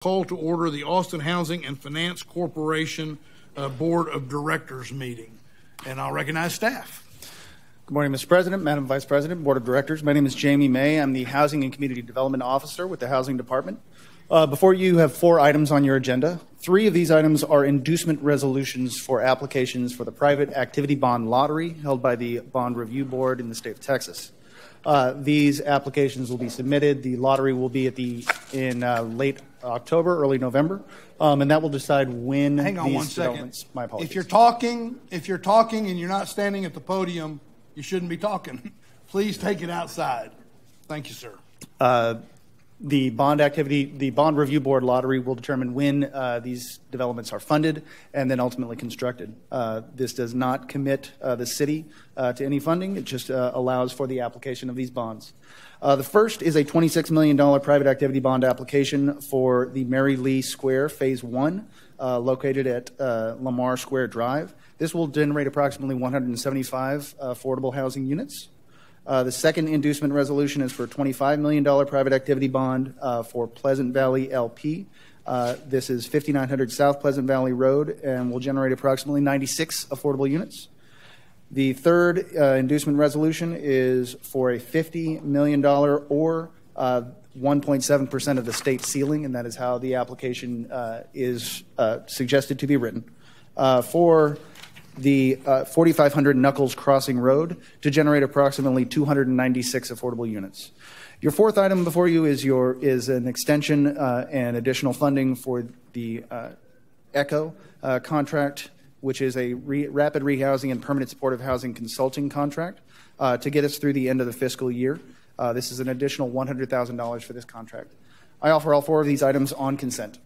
Call to order the Austin Housing and Finance Corporation Board of Directors meeting. And I'll recognize staff. Good morning, Mr. President, Madam Vice President, Board of Directors. My name is Jamie May. I'm the Housing and Community Development Officer with the Housing Department. Before you have 4 items on your agenda. 3 of these items are inducement resolutions for applications for the private activity bond lottery held by the Bond Review Board in the state of Texas. These applications will be submitted. The lottery will be in late October, early November, and that will decide when. Hang on these 1 second. developments. My apologies. If you're talking and you're not standing at the podium, you shouldn't be talking. Please take it outside. Thank you, sir. The Bond Review Board lottery will determine when these developments are funded and then ultimately constructed. This does not commit the city to any funding. It just allows for the application of these bonds. The first is a $26 million private activity bond application for the Mary Lee Square Phase 1, located at Lamar Square Drive. This will generate approximately 175 affordable housing units. The second inducement resolution is for a $25 million private activity bond for Pleasant Valley LP. This is 5900 South Pleasant Valley Road and will generate approximately 96 affordable units. The third inducement resolution is for a $50 million or 1.7% of the state ceiling, and that is how the application is suggested to be written, for the 4500 Knuckles Crossing Road to generate approximately 296 affordable units. Your fourth item before you is an extension and additional funding for the ECHO contract, which is a rapid rehousing and permanent supportive housing consulting contract to get us through the end of the fiscal year. This is an additional $100,000 for this contract. I offer all 4 of these items on consent.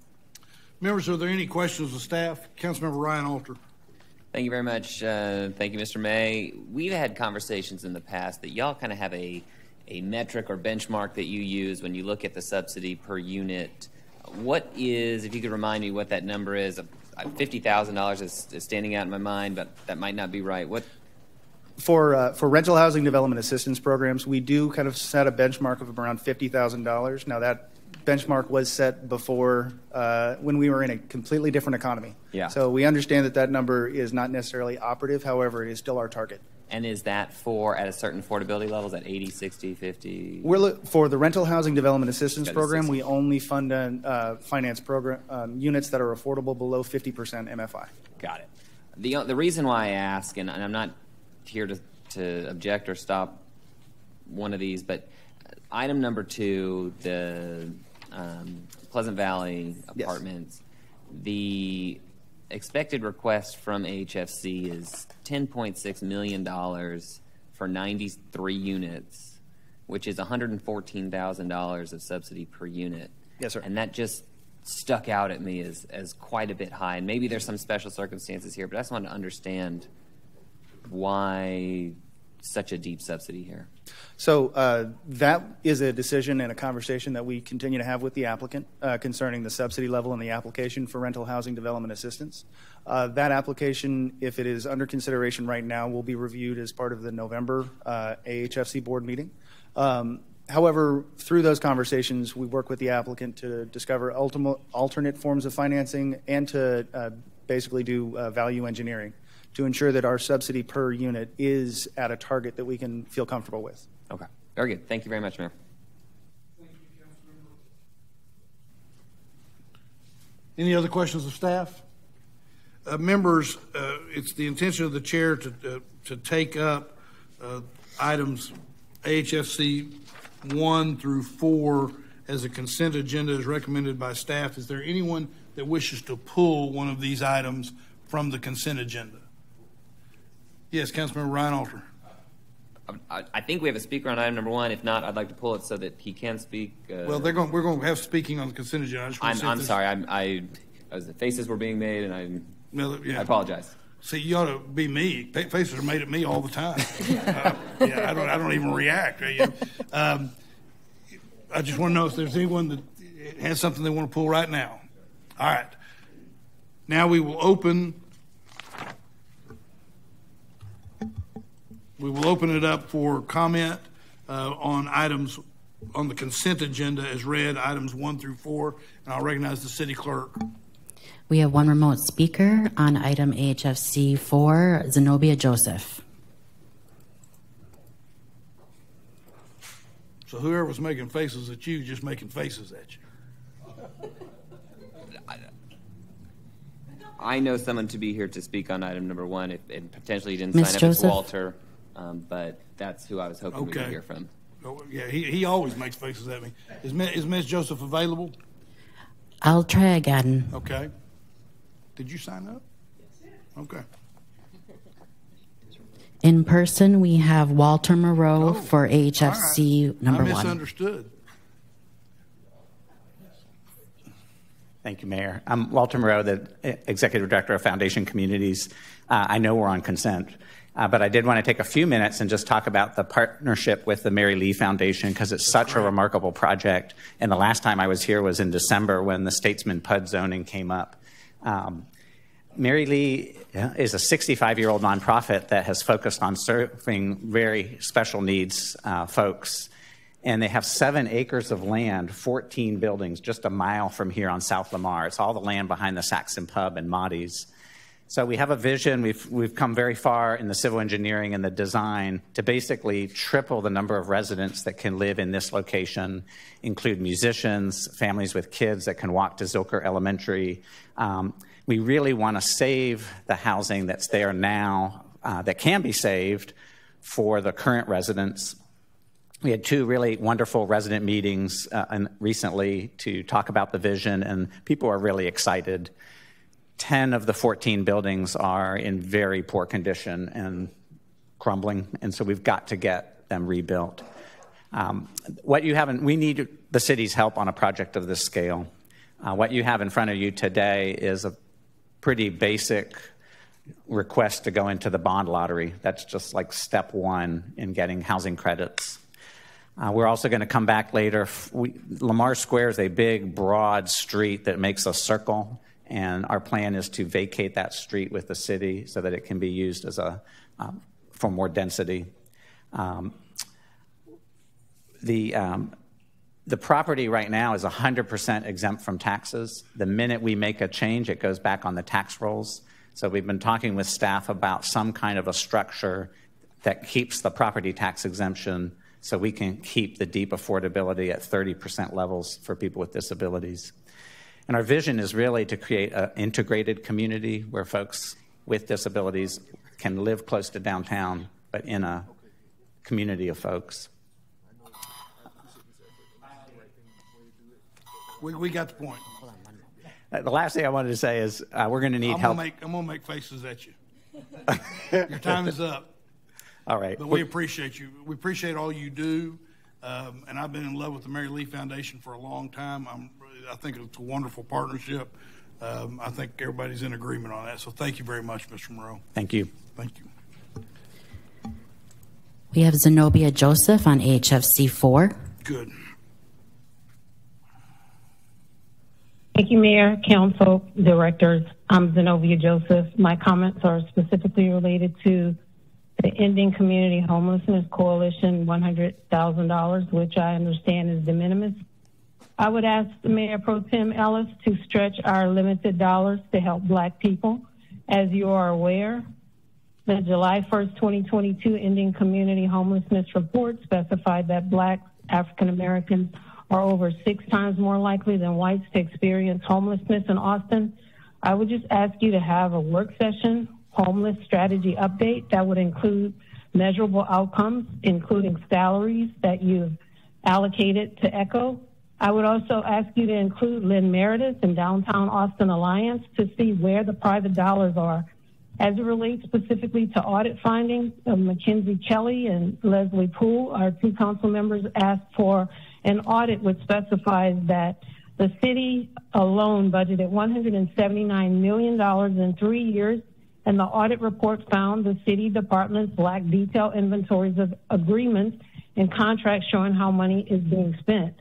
Members, are there any questions of staff? Councilmember Ryan Alter. Thank you very much. Thank you, Mr. May. We've had conversations in the past that y'all kind of have a metric or benchmark that you use when you look at the subsidy per unit. What is, if you could remind me what that number is, $50,000 is standing out in my mind, but that might not be right. What? For rental housing development assistance programs, we do kind of set a benchmark of around $50,000. Now that benchmark was set before when we were in a completely different economy. Yeah. So we understand that number is not necessarily operative. However, it is still our target. And is that for at a certain affordability levels at 80, 60, 50? For the rental housing development assistance program, we only fund finance program units that are affordable below 50% MFI. Got it. The reason why I ask, and I'm not here to object or stop one of these, but item number 2, the Pleasant Valley Apartments, yes. The expected request from HFC is $10.6 million for 93 units, which is $114,000 of subsidy per unit. Yes, sir. And that just stuck out at me as quite a bit high. And maybe there's some special circumstances here, but I just wanted to understand why such a deep subsidy here. So that is a decision and a conversation that we continue to have with the applicant concerning the subsidy level in the application for rental housing development assistance. That application, if it is under consideration right now, will be reviewed as part of the November AHFC board meeting. However, through those conversations, we work with the applicant to discover alternate forms of financing and to basically do value engineering to ensure that our subsidy per unit is at a target that we can feel comfortable with. Okay. Very good. Thank you very much, Mayor. Thank you, Councilmember. Any other questions of staff? Members, it's the intention of the chair to take up items AHFC 1 through 4 as a consent agenda as recommended by staff. Is there anyone that wishes to pull one of these items from the consent agenda? Yes, Councilmember Ryan Alter. I think we have a speaker on item number 1. If not, I'd like to pull it so that he can speak. Well, we're going to have speaking on the consent agenda. I'm sorry. As the faces were being made, and I apologize. See, you ought to be me. Faces are made at me all the time. I don't even react. I just want to know if there's anyone that has something they want to pull right now. All right. Now we will open it up for comment on items on the consent agenda as read, items 1 through 4. And I'll recognize the city clerk. We have one remote speaker on item AHFC 4, Zenobia Joseph. So whoever was making faces at you, just making faces at you. I know someone to be here to speak on item number 1. And potentially didn't Ms. sign up Joseph? as Walter, but that's who I was hoping we could hear from. Oh, yeah, he always makes faces at me. Is Ms. Joseph available? I'll try again. Okay. Did you sign up? Yes. Okay. In person, we have Walter Moreau for AHFC right. number 1. I misunderstood. Thank you, Mayor. I'm Walter Moreau, the Executive Director of Foundation Communities. I know we're on consent, but I did want to take a few minutes and just talk about the partnership with the Mary Lee Foundation because it's such a remarkable project. And the last time I was here was in December when the Statesman PUD zoning came up. Mary Lee is a 65-year-old nonprofit that has focused on serving very special needs folks. And they have 7 acres of land, 14 buildings, just a mile from here on South Lamar. It's all the land behind the Saxon Pub and Maudie's. So we have a vision. We've come very far in the civil engineering and the design to basically triple the number of residents that can live in this location, include musicians, families with kids that can walk to Zilker Elementary. We really want to save the housing that's there now that can be saved for the current residents. We had 2 really wonderful resident meetings recently to talk about the vision, and people are really excited. 10 of the 14 buildings are in very poor condition and crumbling, and so we've got to get them rebuilt. We need the city's help on a project of this scale. What you have in front of you today is a pretty basic request to go into the bond lottery. That's just like step 1 in getting housing credits. We're also going to come back later. Lamar Square is a big, broad street that makes a circle, and our plan is to vacate that street with the city so that it can be used as for more density. The property right now is 100% exempt from taxes. The minute we make a change, it goes back on the tax rolls. So we've been talking with staff about some kind of a structure that keeps the property tax exemption so we can keep the deep affordability at 30% levels for people with disabilities. And our vision is really to create an integrated community where folks with disabilities can live close to downtown, but in a community of folks. We got the point. The last thing I wanted to say is we're going to need help. I'm going to make faces at you. Your time is up. All right. But we appreciate you. We appreciate all you do. And I've been in love with the Mary Lee Foundation for a long time. I think it's a wonderful partnership. I think everybody's in agreement on that. So thank you very much, Mr. Moreau. Thank you. Thank you. We have Zenobia Joseph on AHFC 4. Good. Thank you, Mayor, Council, Directors. I'm Zenobia Joseph. My comments are specifically related to the Ending Community Homelessness Coalition $100,000, which I understand is de minimis. I would ask the Mayor Pro Tem Ellis to stretch our limited dollars to help Black people. As you are aware, the July 1st, 2022 Ending Community Homelessness Report specified that Blacks, African Americans, are over 6 times more likely than whites to experience homelessness in Austin. I would just ask you to have a work session, homeless strategy update that would include measurable outcomes, including salaries that you've allocated to ECHO. I would also ask you to include Lynn Meredith and Downtown Austin Alliance to see where the private dollars are. As it relates specifically to audit findings, Mackenzie Kelly and Leslie Poole, our 2 council members, asked for an audit which specifies that the city alone budgeted $179 million in 3 years, and the audit report found the city departments lack detailed inventories of agreements and contracts showing how money is being spent.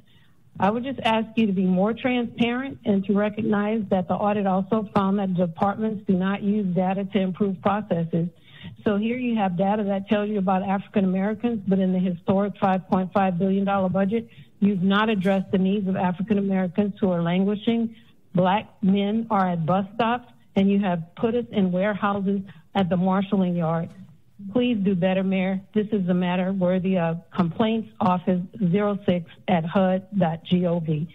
I would just ask you to be more transparent and to recognize that the audit also found that departments do not use data to improve processes. So here you have data that tells you about African Americans, but in the historic $5.5 billion budget, You've not addressed the needs of African Americans who are languishing. Black men are at bus stops, and you have put us in warehouses at the marshalling yard. Please do better, Mayor. This is a matter worthy of complaints office 06@hud.gov.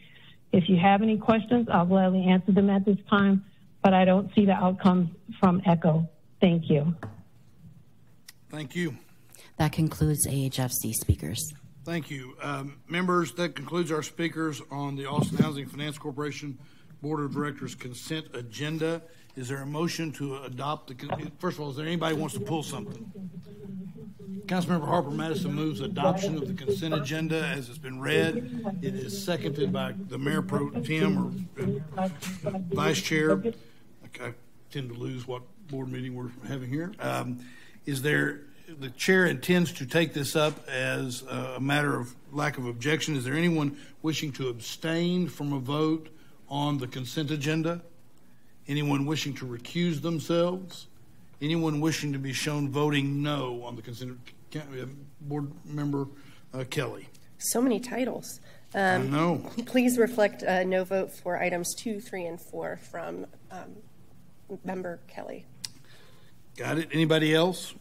If you have any questions, I'll gladly answer them at this time, but I don't see the outcomes from ECHO. Thank you. Thank you. That concludes AHFC speakers. Thank you. Members, that concludes our speakers on the Austin Housing Finance Corporation Board of Directors consent agenda. Is there a motion to adopt the, first of all, is there anybody who wants to pull something? Councilmember Harper Madison moves adoption of the consent agenda as it's been read. It is seconded by the Mayor Pro Tem or Vice Chair. I tend to lose what board meeting we're having here. Is there, the Chair intends to take this up as a matter of lack of objection. Is there anyone wishing to abstain from a vote on the consent agenda? Anyone wishing to recuse themselves? Anyone wishing to be shown voting no on the consent? Board Member Kelly. So many titles. I know. Please reflect a no vote for items 2, 3, and 4 from Member Kelly. Got it. Anybody else?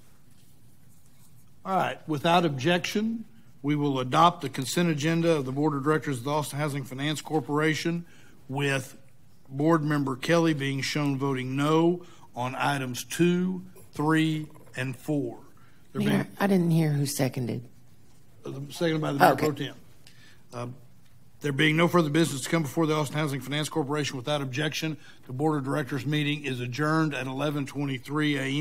All right. Without objection, we will adopt the consent agenda of the Board of Directors of the Austin Housing Finance Corporation with Board Member Kelly being shown voting no on items 2, 3, and 4. Mayor, I didn't hear who seconded. Seconded by the Mayor Pro Tem. There being no further business to come before the Austin Housing Finance Corporation without objection, the Board of Directors meeting is adjourned at 11:23 a.m.